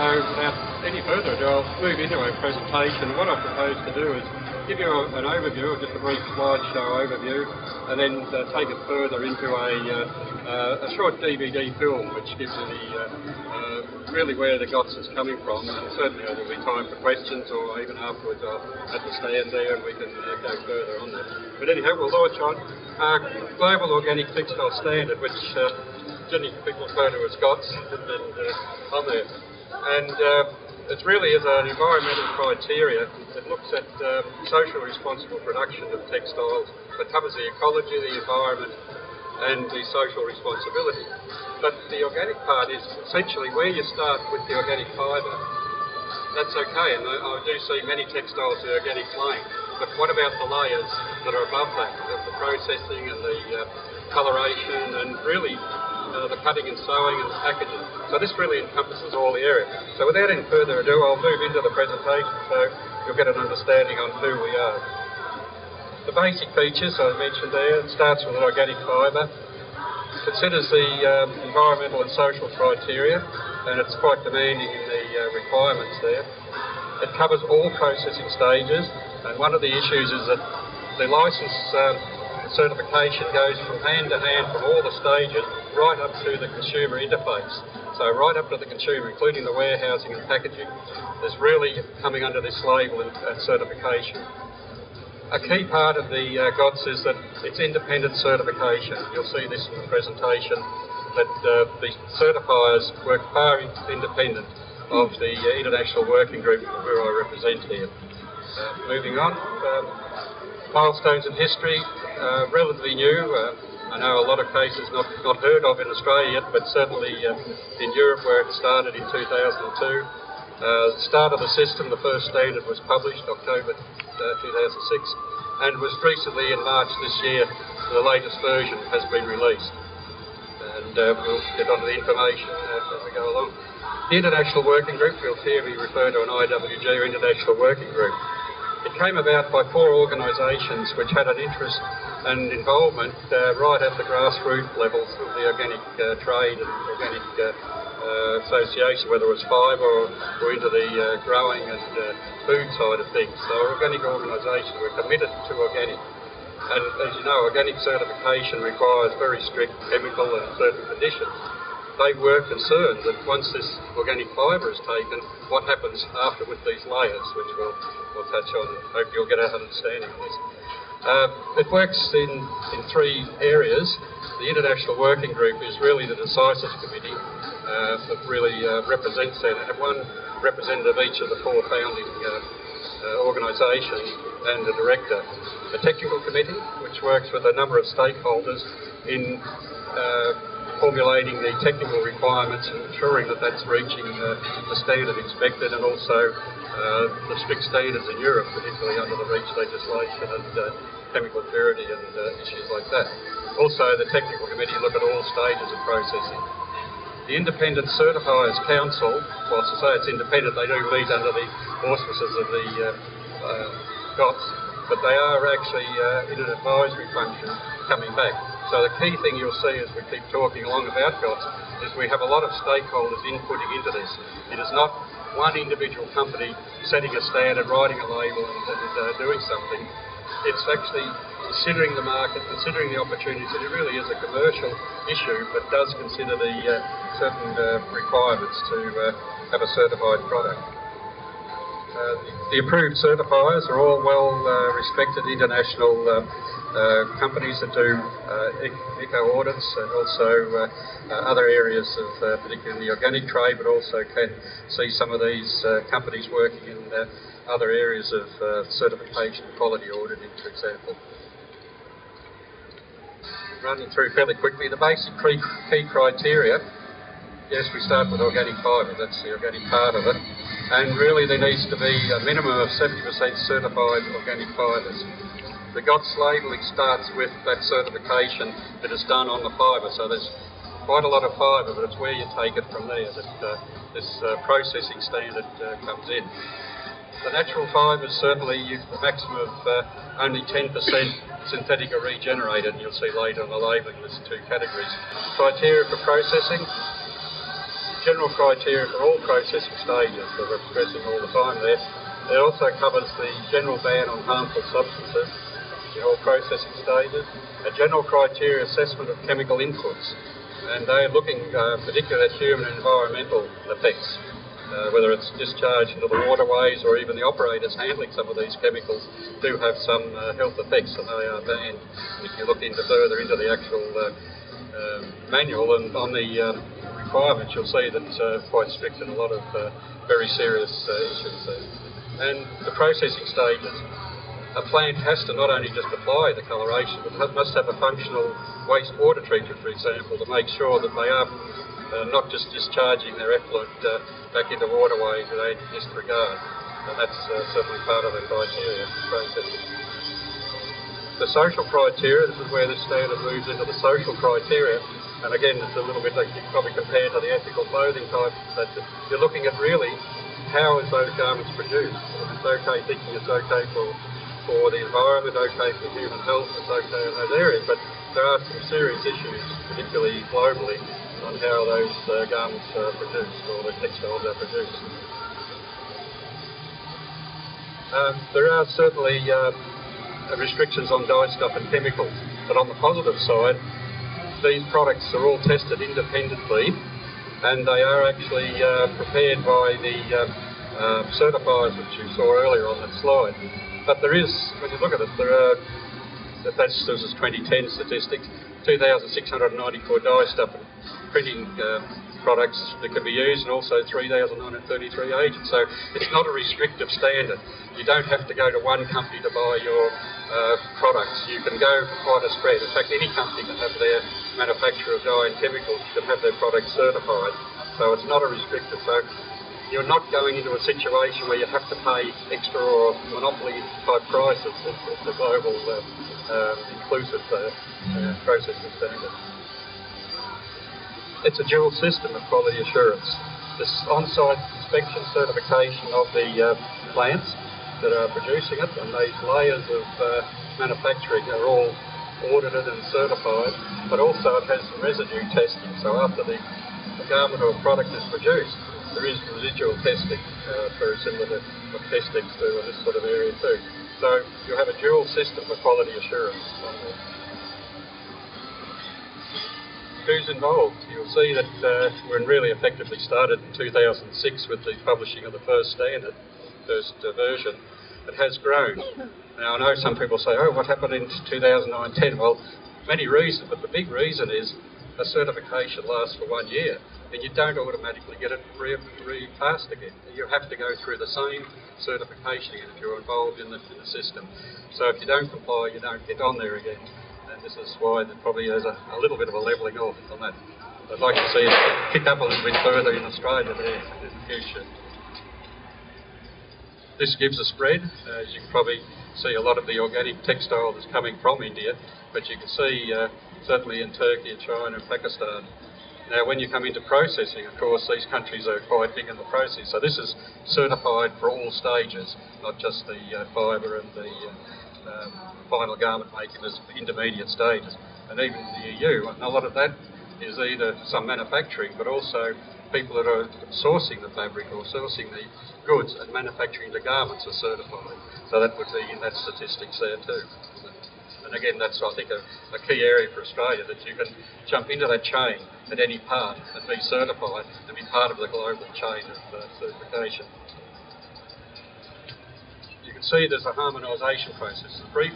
So without any further ado, I'll move into our presentation. What I propose to do is give you an overview, just a brief slideshow overview, and then take it further into a short DVD film which gives you really where the GOTS is coming from, and certainly there will be time for questions, or even afterwards I'll have to stand there and we can go further on that. But anyhow, we'll launch on Global Organic Textile Standard, which generally people refer to as GOTS, and on there. And it really is an environmental criteria that looks at socially responsible production of textiles that covers the ecology, the environment and the social responsibility. But the organic part is essentially where you start with the organic fibre. That's okay, and I do see many textiles are organic plain, but what about the layers that are above that, the processing and the coloration and really the cutting and sewing and the packaging. So this really encompasses all the area. So without any further ado, I'll move into the presentation so you'll get an understanding on who we are. The basic features I mentioned there, it starts with an organic fibre, considers the environmental and social criteria, and it's quite demanding in the requirements there. It covers all processing stages, and one of the issues is that the licence certification goes from hand to hand from all the stages right up to the consumer interface. So right up to the consumer, including the warehousing and packaging, is really coming under this label and certification. A key part of the GOTS is that it's independent certification. You'll see this in the presentation, that the certifiers work far independent of the international working group who I represent here. Moving on, milestones in history, relatively new. I know a lot of cases not heard of in Australia yet, but certainly in Europe where it started in 2002. The start of the system, the first standard was published October 2006, and was recently in March this year, the latest version has been released. And we'll get onto the information as we go along. The International Working Group, we'll here be referred to an IWG or International Working Group. It came about by 4 organisations which had an interest and involvement right at the grassroots levels of the organic trade and organic association, whether it was fibre or into the growing and food side of things. So organic organisations were committed to organic. And as you know, organic certification requires very strict chemical and certain conditions. They were concerned that once this organic fibre is taken, what happens after with these layers, which we'll touch on. Hope you'll get an understanding of this. It works in 3 areas. The International Working Group is really the decisive committee that really represents that. And one representative each of the 4 founding organisations and a director. A technical committee, which works with a number of stakeholders in formulating the technical requirements and ensuring that that's reaching the standard expected, and also the strict standards in Europe, particularly under the REACH legislation and chemical purity and issues like that. Also, the technical committee look at all stages of processing. The Independent Certifiers Council, whilst I say it's independent, they do meet under the auspices of the GOTS, but they are actually in an advisory function coming back. So the key thing you'll see as we keep talking along about GOTS is we have a lot of stakeholders inputting into this. It is not one individual company setting a standard, writing a label and doing something. It's actually considering the market, considering the opportunities, and it really is a commercial issue, but does consider the certain requirements to have a certified product. The approved certifiers are all well-respected international companies that do eco audits, and also other areas of particularly in the organic trade, but also can see some of these companies working in other areas of certification, quality auditing, for example. Running through fairly quickly, the basic key criteria. Yes, we start with organic fibre, that's the organic part of it. And really there needs to be a minimum of 70% certified organic fibres. The GOTS labelling starts with that certification that is done on the fibre, so there's quite a lot of fibre, but it's where you take it from there that this processing standard comes in. The natural fibres, certainly the maximum of only 10% synthetic or regenerated, and you'll see later on the labelling there's 2 categories. Criteria for processing, general criteria for all processing stages that we're stressing all the time there. It also covers the general ban on harmful substances in all processing stages, a general criteria assessment of chemical inputs, and they're looking particularly at human and environmental effects, whether it's discharged into the waterways or even the operators handling some of these chemicals do have some health effects, and they are banned. If you look further into the actual manual and on the requirements, you'll see that it's quite strict in a lot of very serious issues there. And the processing stages, a plant has to not only just apply the coloration, but must have a functional wastewater treatment, for example, to make sure that they are not just discharging their effluent back into waterways without disregard. And that's certainly part of the criteria for processing. The social criteria, this is where this standard moves into the social criteria, and again it's a little bit like you probably compare to the ethical clothing type, but you're looking at really how is those garments produced. It's okay thinking it's okay for the environment, okay for human health, it's okay in those areas, but there are some serious issues, particularly globally, on how those garments are produced, or the textiles are produced. There are certainly restrictions on dye stuff and chemicals, but on the positive side, these products are all tested independently, and they are actually prepared by the certifiers, which you saw earlier on that slide. But there is, when you look at it, there are, this is 2010 statistics, 2,694 dye stuff and printing products that can be used, and also 3,933 agents. So it's not a restrictive standard. You don't have to go to one company to buy your products. You can go for quite a spread. In fact, any company can have their manufacturer of dye and chemicals can have their products certified. So it's not a restrictive. So you're not going into a situation where you have to pay extra or monopoly type prices. It's a global inclusive processing standard. It's a dual system of quality assurance. This on-site inspection certification of the plants that are producing it, and these layers of manufacturing are all audited and certified, but also it has residue testing. So after the garment or product is produced, there is residual testing, very similar to what Testex do in this sort of area too. So you have a dual system for quality assurance. Who's involved? You'll see that when really effectively started in 2006 with the publishing of the first standard, first version. It has grown. Now I know some people say, oh, what happened in 2009-10? Well, many reasons, but the big reason is a certification lasts for 1 year, and you don't automatically get it repassed again. You have to go through the same certification again if you're involved in the system. So if you don't comply, you don't get on there again. And this is why there probably is a little bit of a levelling off on that. I'd like to see it pick up a little bit further in Australia there in the future. This gives a spread. As you can probably see, a lot of the organic textile is coming from India, but you can see certainly in Turkey and China and Pakistan. Now when you come into processing, of course, these countries are quite big in the process. So this is certified for all stages, not just the fibre and the final garment making as intermediate stages. And even in the EU, and a lot of that is either some manufacturing, but also people that are sourcing the fabric or sourcing the goods and manufacturing the garments are certified. So that would be in that statistics there too. And again, that's, I think, a key area for Australia, that you can jump into that chain at any part and be certified and be part of the global chain of certification. You can see there's a harmonisation process. The brief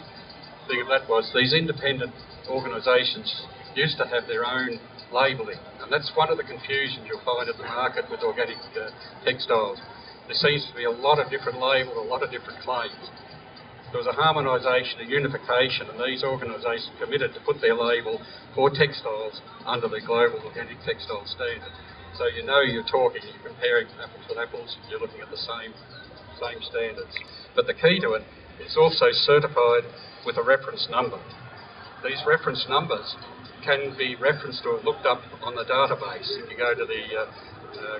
thing of that was these independent organisations used to have their own labelling, and that's one of the confusions you'll find at the market with organic textiles. There seems to be a lot of different labels, a lot of different claims. There was a harmonisation, a unification, and these organisations committed to put their label for textiles under the Global Organic Textile Standard. So you know you're comparing apples with apples, you're looking at the same standards. But the key to it is also certified with a reference number. These reference numbers can be referenced or looked up on the database. If you go to the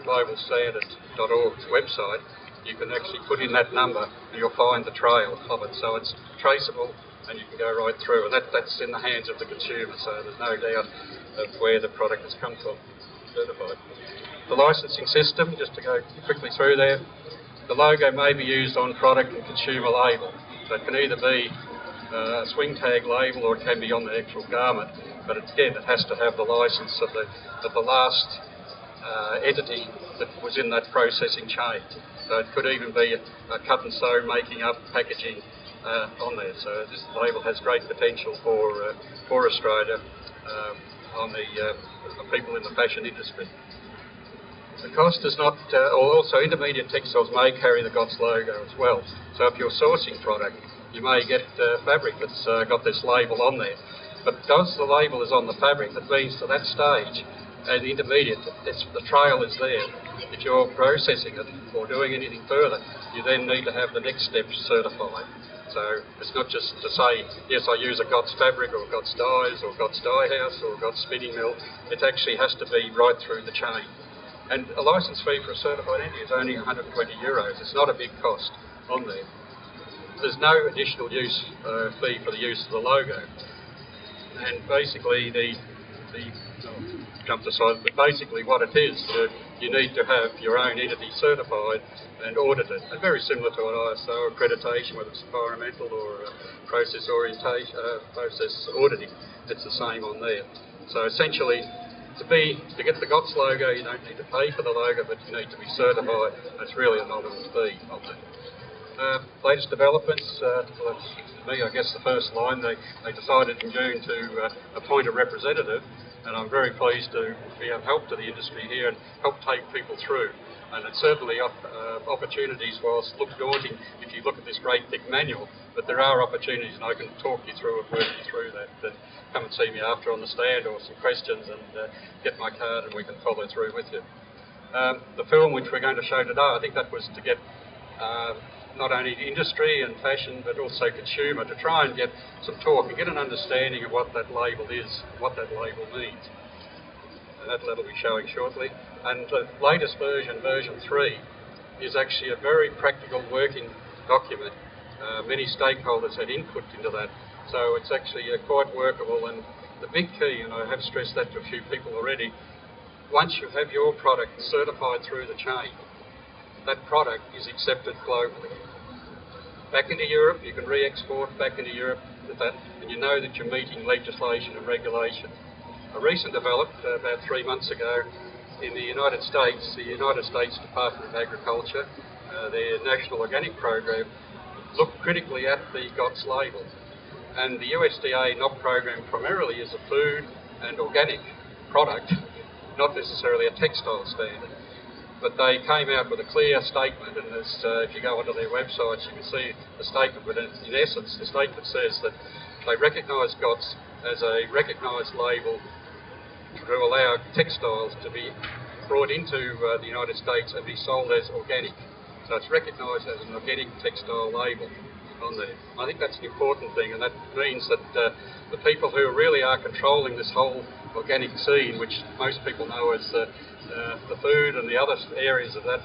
globalstandard.org's website, you can actually put in that number and you'll find the trail of it. So it's traceable and you can go right through, and that's in the hands of the consumer, so there's no doubt of where the product has come from, certified. The licensing system, just to go quickly through there, the logo may be used on product and consumer label. So it can either be a swing tag label or it can be on the actual garment. But again, it has to have the license of the last entity that was in that processing chain. So it could even be a cut and sew, making up, packaging on there. So this label has great potential for Australia on the people in the fashion industry. The cost is not, also intermediate textiles may carry the GOTS logo as well. So if you're sourcing product, you may get fabric that's got this label on there. But because the label is on the fabric, that means to that stage, as the intermediate, the trail is there. If you're processing it or doing anything further, you then need to have the next step certified. So it's not just to say, yes, I use a GOTS fabric or GOTS dyes or GOTS dye house or GOTS spinning mill. It actually has to be right through the chain. And a licence fee for a certified entity is only €120. It's not a big cost on there. There's no additional use fee for the use of the logo. And basically jump aside, but basically what it is, you need to have your own entity certified and audited, and very similar to an ISO accreditation, whether it's environmental or process orientation, process auditing, it's the same on there. So essentially, to get the GOTS logo, you don't need to pay for the logo, but you need to be certified. It's really a nominal fee on that. Latest developments, well, me, I guess the first line, they decided in June to appoint a representative, and I'm very pleased to be of help to the industry here and help take people through. And it's certainly opportunities, whilst look daunting if you look at this great big manual, but there are opportunities, and I can talk you through and work you through that. And come and see me after on the stand or some questions, and get my card and we can follow through with you. The film which we're going to show today, I think that was to get not only the industry and fashion but also consumer to try and get some talk and get an understanding of what that label is, what that label means. And that'll be showing shortly. And the latest version, version 3, is actually a very practical working document. Many stakeholders had input into that, so it's actually quite workable. And the big key, and I have stressed that to a few people already, once you have your product certified through the chain, that product is accepted globally. Back into Europe, you can re-export back into Europe with that, and you know that you're meeting legislation and regulation. A recent development about 3 months ago in the United States Department of Agriculture, their National Organic Program, looked critically at the GOTS label. And the USDA NOP program primarily is a food and organic product, not necessarily a textile standard. But they came out with a clear statement, and if you go onto their websites, you can see the statement. But in essence, the statement says that they recognise GOTS as a recognised label to allow textiles to be brought into the United States and be sold as organic. So it's recognised as an organic textile label on there. I think that's an important thing, and that means that the people who really are controlling this whole organic scene, which most people know as the food and the other areas of that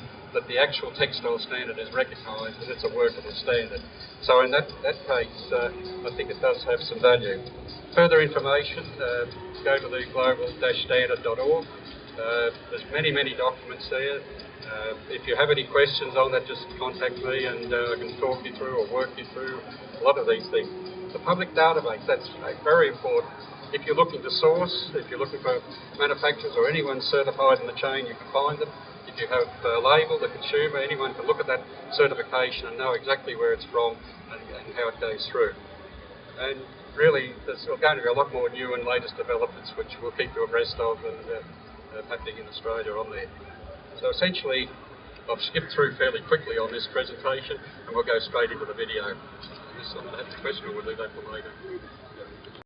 the actual textile standard is recognised and it's a workable standard. So in that case, I think it does have some value. Further information, go to the global-standard.org. There's many documents there. If you have any questions on that, just contact me and I can talk you through or work you through a lot of these things. The public database, that's very important. If you're looking to source, if you're looking for manufacturers or anyone certified in the chain, you can find them. If you have a label, the consumer, anyone can look at that certification and know exactly where it's from and how it goes through. And really, there's going to be a lot more new and latest developments which we'll keep you abreast of and happening in Australia on there. So essentially, I've skipped through fairly quickly on this presentation and we'll go straight into the video. If someone has a question, we'll leave that for later.